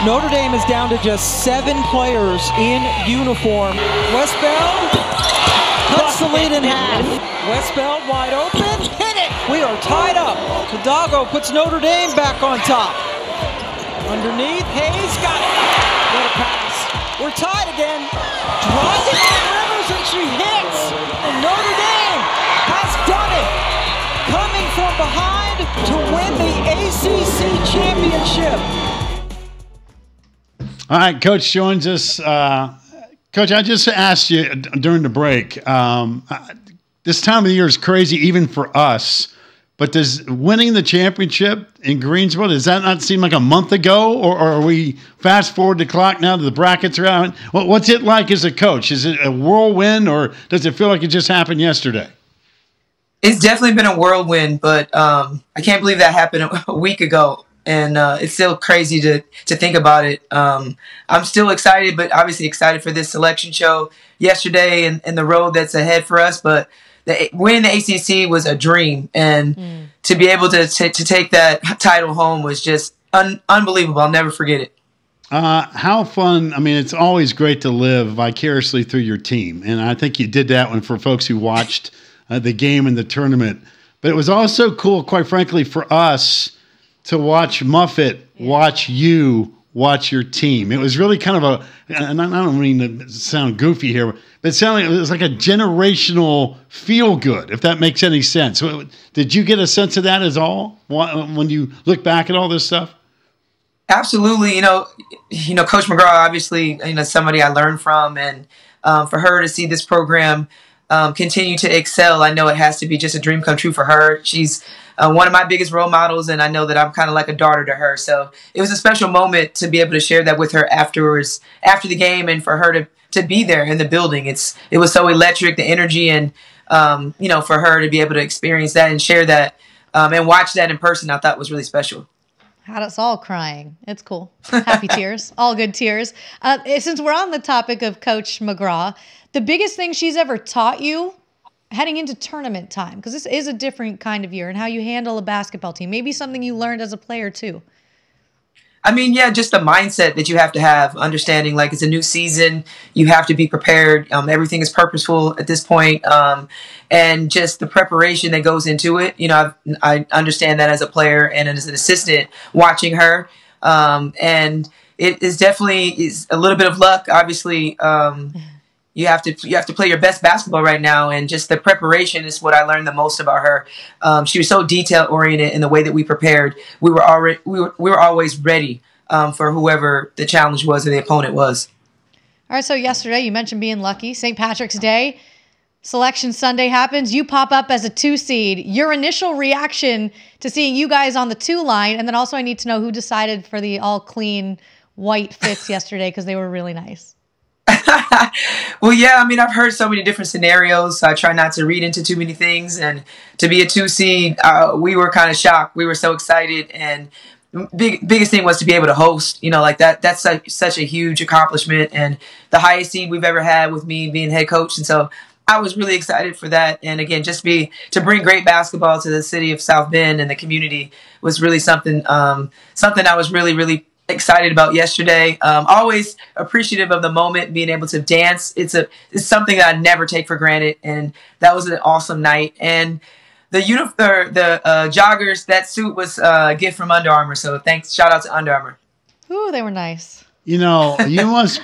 Notre Dame is down to just 7 players in uniform. Westbound cuts the lead in half. Westbound wide open, hit it! We are tied up. Hidalgo puts Notre Dame back on top. Underneath, Hayes got it. What a pass. We're tied again. Drives it on Rivers and she hits. And Notre Dame has done it. Coming from behind to win the ACC championship. All right, Coach joins us. Coach, I just asked you during the break, this time of the year is crazy even for us, but does winning the championship in Greensboro, does that not seem like a month ago, or are we fast forward the clock now that the brackets are out? What's it like as a coach? Is it a whirlwind, or does it feel like it just happened yesterday? It's definitely been a whirlwind, but I can't believe that happened a week ago. And it's still crazy to think about it. I'm still excited, but obviously excited for this selection show yesterday and the road that's ahead for us. But winning the ACC was a dream. And to be able to take that title home was just unbelievable. I'll never forget it. How fun. I mean, it's always great to live vicariously through your team. And I think you did that one for folks who watched the game and the tournament. But it was also cool, quite frankly, for us to watch Muffet watch you watch your team. It was really kind of a, and I don't mean to sound goofy here, but it was like a generational feel-good, if that makes any sense. So did you get a sense of that as all when you look back at all this stuff? Absolutely. You know, Coach McGraw, obviously, somebody I learned from, and for her to see this program continue to excel, I know it has to be just a dream come true for her. She's one of my biggest role models, and I know that I'm kind of like a daughter to her. So it was a special moment to be able to share that with her afterwards, after the game, and for her to be there in the building. It was so electric, the energy, and for her to be able to experience that and share that and watch that in person, I thought was really special. Had us all crying. It's cool. Happy tears. All good tears. Since we're on the topic of Coach McGraw, the biggest thing she's ever taught you heading into tournament time, because this is a different kind of year, and how you handle a basketball team, maybe something you learned as a player too. I mean, yeah, just the mindset that you have to have, understanding like it's a new season, you have to be prepared. Everything is purposeful at this point, and just the preparation that goes into it. I understand that as a player and as an assistant watching her, and it is definitely a little bit of luck. Obviously, you have to play your best basketball right now, and just the preparation is what I learned the most about her. She was so detail oriented in the way that we prepared. We were always ready for whoever the challenge was or the opponent was. All right, so yesterday you mentioned being lucky. St. Patrick's Day, Selection Sunday happens. You pop up as a 2 seed. Your initial reaction to seeing you guys on the 2 line, and then also I need to know who decided for the all clean white fits yesterday, because they were really nice. Well, yeah, I mean, I've heard so many different scenarios, so I try not to read into too many things. And to be a 2 seed, we were kind of shocked. We were so excited, and biggest thing was to be able to host. Like that's such a huge accomplishment, and the highest seed we've ever had with me being head coach. And so I was really excited for that. And again, just to bring great basketball to the city of South Bend and the community was really something I was really, really excited about yesterday. Always appreciative of the moment, being able to dance. It's something that I never take for granted, and that was an awesome night. And the joggers, that suit was a gift from Under Armour. So shout out to Under Armour. Ooh, they were nice. You must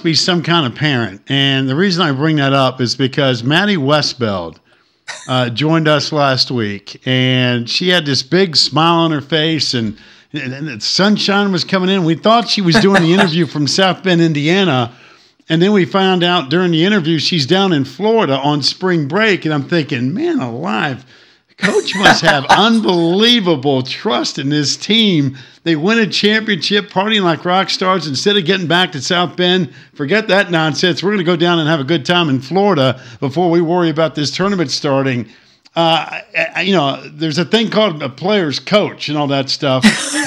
be some kind of parent, and the reason I bring that up is because Maddie Westbeld joined us last week, and she had this big smile on her face, and the sunshine was coming in. We thought she was doing the interview from South Bend, Indiana, and then we found out during the interview she's down in Florida on spring break, and I'm thinking, man alive, Coach must have unbelievable trust in this team. They win a championship, partying like rock stars. Instead of getting back to South Bend, forget that nonsense. We're going to go down and have a good time in Florida before we worry about this tournament starting. There's a thing called a player's coach and all that stuff.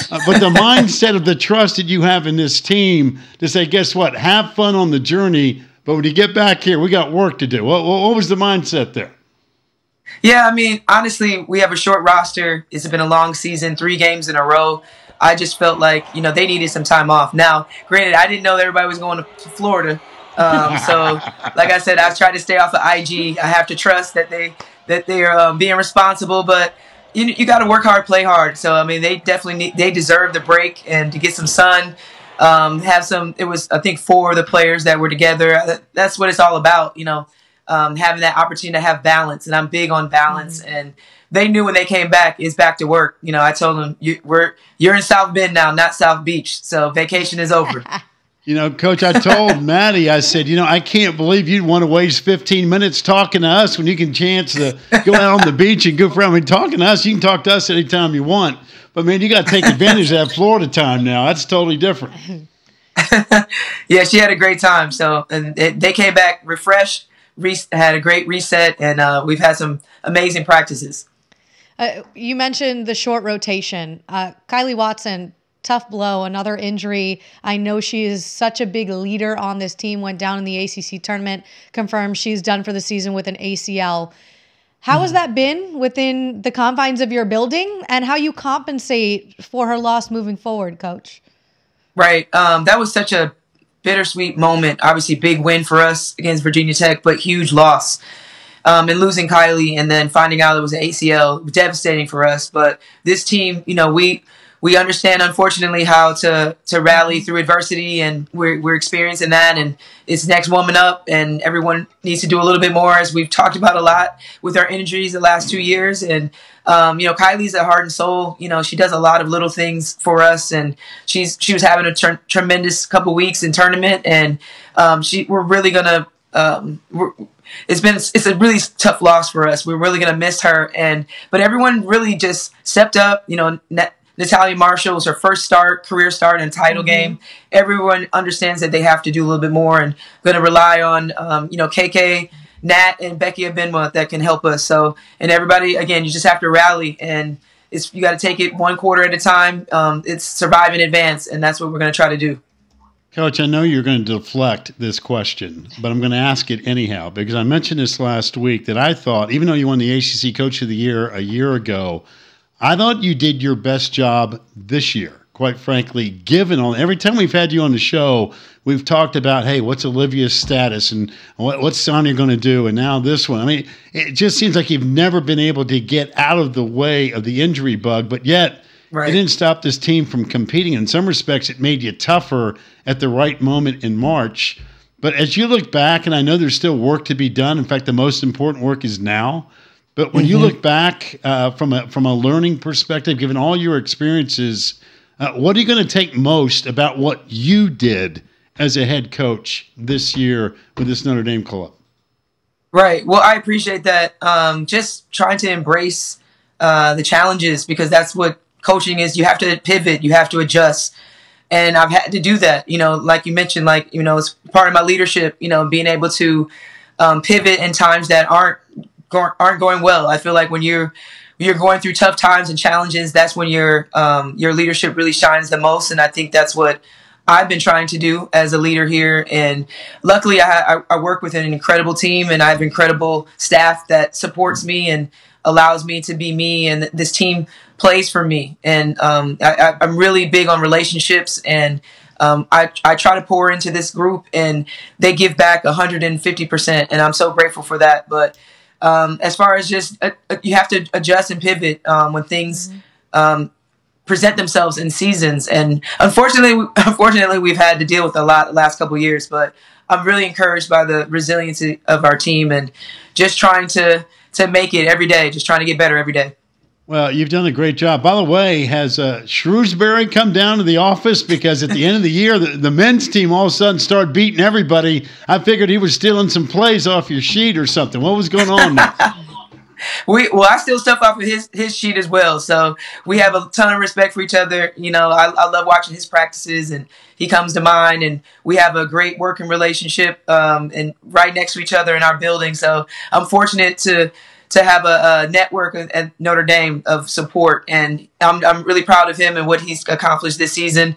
But the mindset of the trust that you have in this team to say, guess what? Have fun on the journey, but when you get back here, we got work to do. What was the mindset there? Yeah, I mean, honestly, we have a short roster. It's been a long season, 3 games in a row. I just felt like, they needed some time off. Now, granted, I didn't know that everybody was going to Florida. So, like I said, I tried to stay off of IG. I have to trust that they're being responsible, but you got to work hard, play hard. So, I mean, they definitely they deserve the break and to get some sun. It was, I think, 4 of the players that were together. That's what it's all about, having that opportunity to have balance. And I'm big on balance. And they knew when they came back, it's back to work. I told them, you're in South Bend now, not South Beach. So vacation is over. Coach, I told Maddie, I said, I can't believe you'd want to waste 15 minutes talking to us when you can chance to go out on the beach and goof around. I mean, talking to us, you can talk to us anytime you want. But, man, you got to take advantage of that Florida time now. That's totally different. Yeah, she had a great time. So, and they came back refreshed, had a great reset, and we've had some amazing practices. You mentioned the short rotation. Kylie Watson, tough blow, another injury. I know she is such a big leader on this team, went down in the ACC tournament, confirmed she's done for the season with an ACL. How has that been within the confines of your building, and how you compensate for her loss moving forward, Coach? Right. That was such a bittersweet moment. Obviously, big win for us against Virginia Tech, but huge loss. And losing Kylie and then finding out it was an ACL, devastating for us. But this team, we understand, unfortunately, how to rally through adversity, and we're experiencing that. And it's next woman up, and everyone needs to do a little bit more, as we've talked about a lot with our injuries the last 2 years. And Kylie's a heart and soul. She does a lot of little things for us, and she was having a tremendous couple weeks in tournament, and we're really gonna. It's a really tough loss for us. We're really gonna miss her, but everyone really just stepped up. Natalia Marshall was her first career start in a title game. Everyone understands that they have to do a little bit more, and going to rely on, KK, Nat, and Becky Abenwa that can help us. So, and everybody, again, you just have to rally, and you got to take it one quarter at a time. It's survive in advance, and that's what we're going to try to do. Coach, I know you're going to deflect this question, but I'm going to ask it anyhow, because I mentioned this last week that I thought, even though you won the ACC Coach of the Year a year ago, I thought you did your best job this year, quite frankly, given every time we've had you on the show, we've talked about, hey, what's Olivia's status and what's Sonia going to do? And now this one. I mean, it just seems like you've never been able to get out of the way of the injury bug, but yet it didn't stop this team from competing. In some respects, it made you tougher at the right moment in March. But as you look back, and I know there's still work to be done. In fact, the most important work is now. But when you look back from a learning perspective, given all your experiences, what are you going to take most about what you did as a head coach this year with this Notre Dame club? Right. Well, I appreciate that. Just trying to embrace the challenges, because that's what coaching is. You have to pivot. You have to adjust. And I've had to do that, like you mentioned, it's part of my leadership, being able to pivot in times that aren't going well. I feel like when you're going through tough times and challenges, that's when your leadership really shines the most. And I think that's what I've been trying to do as a leader here. And luckily, I work with an incredible team, and I have incredible staff that supports me and allows me to be me. And this team plays for me. And I'm really big on relationships, and I try to pour into this group, and they give back 150%. And I'm so grateful for that. But as far as just you have to adjust and pivot when things present themselves in seasons, and unfortunately we've had to deal with a lot the last couple of years. But I'm really encouraged by the resiliency of our team, and just trying to make it every day, just trying to get better every day. Well, you've done a great job. By the way, has Shrewsbury come down to the office? Because at the end of the year, the men's team all of a sudden started beating everybody. I figured he was stealing some plays off your sheet or something. What was going on there? I steal stuff off of his sheet as well. So we have a ton of respect for each other. I love watching his practices, and he comes to mine, and we have a great working relationship and right next to each other in our building. So I'm fortunate to have a network at Notre Dame of support, and I'm really proud of him and what he's accomplished this season,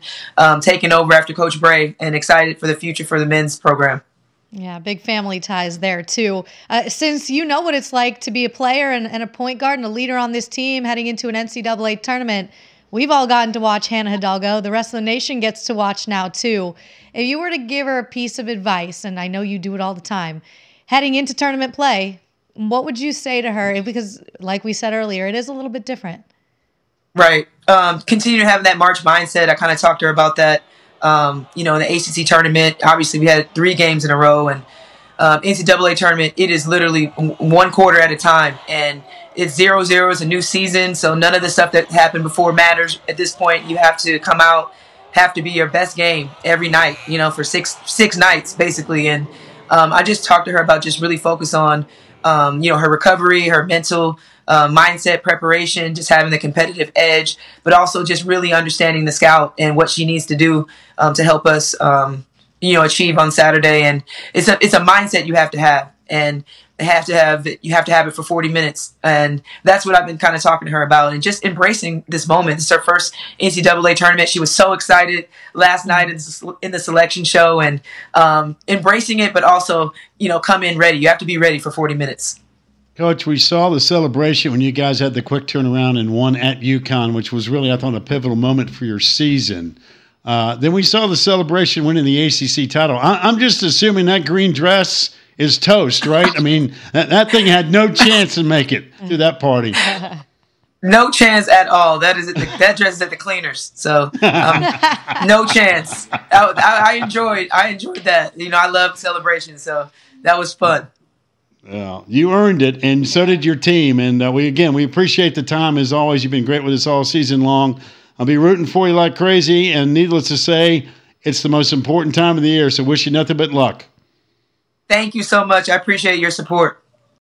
taking over after Coach Bray, and excited for the future for the men's program. Yeah, big family ties there too. Since you know what it's like to be a player and a point guard and a leader on this team heading into an NCAA tournament, We've all gotten to watch Hannah Hidalgo. The rest of the nation gets to watch now, too. If you were to give her a piece of advice, and I know you do it all the time, heading into tournament play, what would you say to her? Because, like we said earlier, it is a little bit different. Right. Continue to have that March mindset. I kind of talked to her about that. In the ACC tournament, obviously we had 3 games in a row, and NCAA tournament, it is literally 1 quarter at a time, and it's 0-0. It's a new season, so none of the stuff that happened before matters at this point. You have to come out, have to be your best game every night, for six nights basically. And I just talked to her about just really focus on, her recovery, her mental mindset, preparation, just having the competitive edge, but also just really understanding the scout and what she needs to do to help us, achieve on Saturday. And it's a mindset you have to have, and you have to have it for 40 minutes. And that's what I've been kind of talking to her about, and just embracing this moment. It's her first NCAA tournament. She was so excited last night in the selection show, and embracing it, but also, come in ready. You have to be ready for 40 minutes. Coach, we saw the celebration when you guys had the quick turnaround and won at UConn, which was really, I thought, a pivotal moment for your season. Then we saw the celebration winning the ACC title. I'm just assuming that green dress is toast, right? I mean, that thing had no chance to make it to that party. No chance at all. That dress is at the cleaners, so no chance. I enjoyed that. I love celebration, so that was fun. Well, you earned it, and so did your team. And we appreciate the time as always. You've been great with us all season long. I'll be rooting for you like crazy, and needless to say, it's the most important time of the year. So wish you nothing but luck. Thank you so much. I appreciate your support.